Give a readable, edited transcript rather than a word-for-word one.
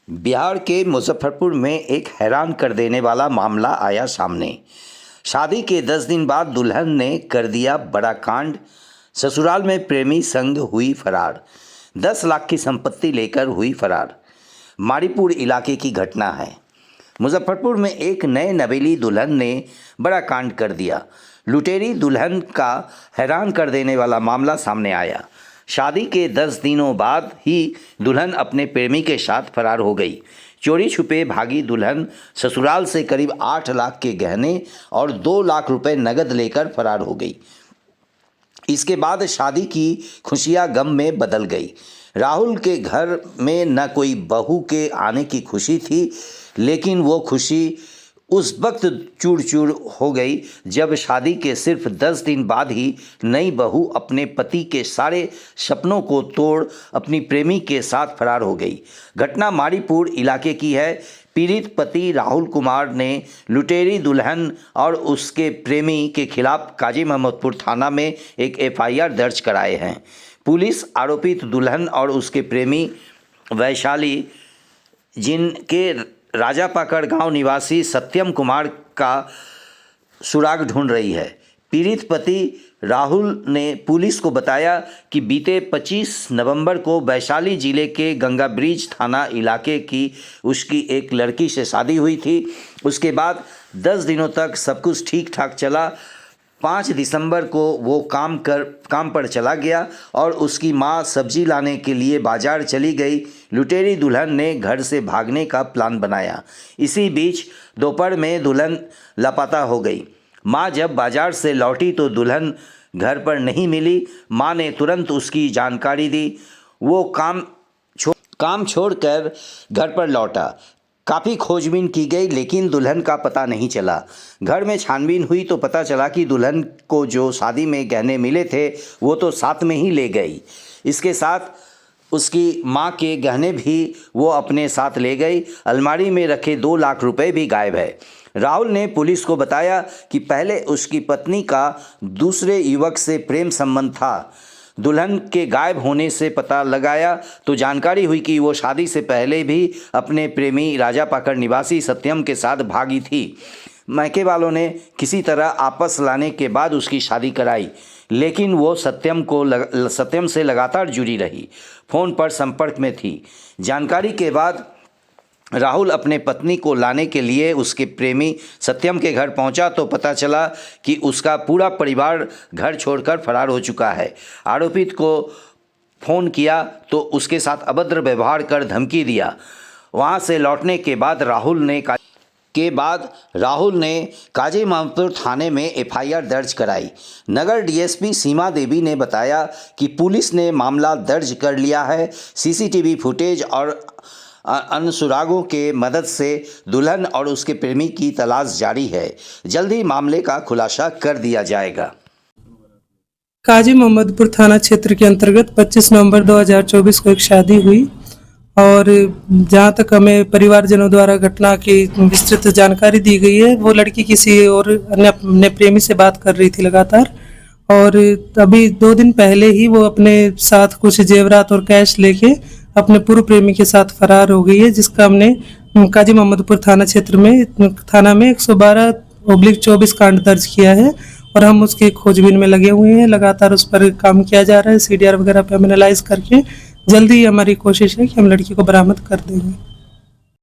बिहार के मुजफ्फरपुर में एक हैरान कर देने वाला मामला आया सामने। शादी के 10 दिन बाद दुल्हन ने कर दिया बड़ा कांड। ससुराल में प्रेमी संग हुई फरार। 10 लाख की संपत्ति लेकर हुई फरार। मारीपुर इलाके की घटना है। मुजफ्फरपुर में एक नए नवेली दुल्हन ने बड़ा कांड कर दिया। लुटेरी दुल्हन का हैरान कर देने वाला मामला सामने आया। शादी के 10 दिनों बाद ही दुल्हन अपने प्रेमी के साथ फरार हो गई। चोरी छुपे भागी दुल्हन ससुराल से करीब 8 लाख के गहने और 2 लाख रुपए नगद लेकर फरार हो गई। इसके बाद शादी की खुशियां गम में बदल गई। राहुल के घर में न कोई बहू के आने की खुशी थी, लेकिन वो खुशी उस वक्त चूर चूर हो गई जब शादी के सिर्फ 10 दिन बाद ही नई बहू अपने पति के सारे सपनों को तोड़ अपनी प्रेमी के साथ फरार हो गई। घटना मारीपुर इलाके की है। पीड़ित पति राहुल कुमार ने लुटेरी दुल्हन और उसके प्रेमी के खिलाफ काजी मोहम्मदपुर थाना में एक FIR दर्ज कराए हैं। पुलिस आरोपित दुल्हन और उसके प्रेमी वैशाली, जिनके राजापाकड़ गांव निवासी सत्यम कुमार का सुराग ढूंढ रही है। पीड़ित पति राहुल ने पुलिस को बताया कि बीते 25 नवंबर को वैशाली जिले के गंगा ब्रिज थाना इलाके की उसकी एक लड़की से शादी हुई थी। उसके बाद 10 दिनों तक सब कुछ ठीक ठाक चला। 5 दिसंबर को वो काम पर चला गया और उसकी मां सब्जी लाने के लिए बाजार चली गई। लुटेरी दुल्हन ने घर से भागने का प्लान बनाया। इसी बीच दोपहर में दुल्हन लापता हो गई। मां जब बाजार से लौटी तो दुल्हन घर पर नहीं मिली। मां ने तुरंत उसकी जानकारी दी। वो काम छोड़कर घर पर लौटा। काफ़ी खोजबीन की गई, लेकिन दुल्हन का पता नहीं चला। घर में छानबीन हुई तो पता चला कि दुल्हन को जो शादी में गहने मिले थे वो तो साथ में ही ले गई। इसके साथ उसकी मां के गहने भी वो अपने साथ ले गई। अलमारी में रखे 2 लाख रुपए भी गायब है। राहुल ने पुलिस को बताया कि पहले उसकी पत्नी का दूसरे युवक से प्रेम संबंध था। दुल्हन के गायब होने से पता लगाया तो जानकारी हुई कि वो शादी से पहले भी अपने प्रेमी राजापाकड़ निवासी सत्यम के साथ भागी थी। मायके वालों ने किसी तरह आपस लाने के बाद उसकी शादी कराई, लेकिन वो सत्यम से लगातार जुड़ी रही, फ़ोन पर संपर्क में थी। जानकारी के बाद राहुल अपने पत्नी को लाने के लिए उसके प्रेमी सत्यम के घर पहुंचा तो पता चला कि उसका पूरा परिवार घर छोड़कर फरार हो चुका है। आरोपित को फ़ोन किया तो उसके साथ अभद्र व्यवहार कर धमकी दिया। वहां से लौटने के बाद राहुल ने काजी मोहम्मदपुर थाने में FIR दर्ज कराई। नगर DSP सीमा देवी ने बताया कि पुलिस ने मामला दर्ज कर लिया है। CCTV फुटेज और अन्य सुरागों के मदद से दुल्हन और उसके प्रेमी की तलाश जारी है। जल्द ही मामले का खुलासा कर दिया जाएगा। काजी मोहम्मदपुर थाना क्षेत्र के अंतर्गत 25 नवंबर 2024 को एक शादी हुई और जहां तक हमें परिवारजनों द्वारा घटना की विस्तृत जानकारी दी गई है, वो लड़की किसी और अन्य प्रेमी से बात कर रही थी लगातार, और अभी 2 दिन पहले ही वो अपने साथ कुछ जेवरात और कैश लेके अपने पूर्व प्रेमी के साथ फरार हो गई है, जिसका हमने काजी मोहम्मदपुर थाना क्षेत्र में थाना में 112/24 कांड दर्ज किया है और हम उसकी खोजबीन में लगे हुए हैं। लगातार उस पर काम किया जा रहा है। CDR वगैरह पे हम एनालाइज करके जल्दी हमारी कोशिश है कि हम लड़की को बरामद कर देंगे।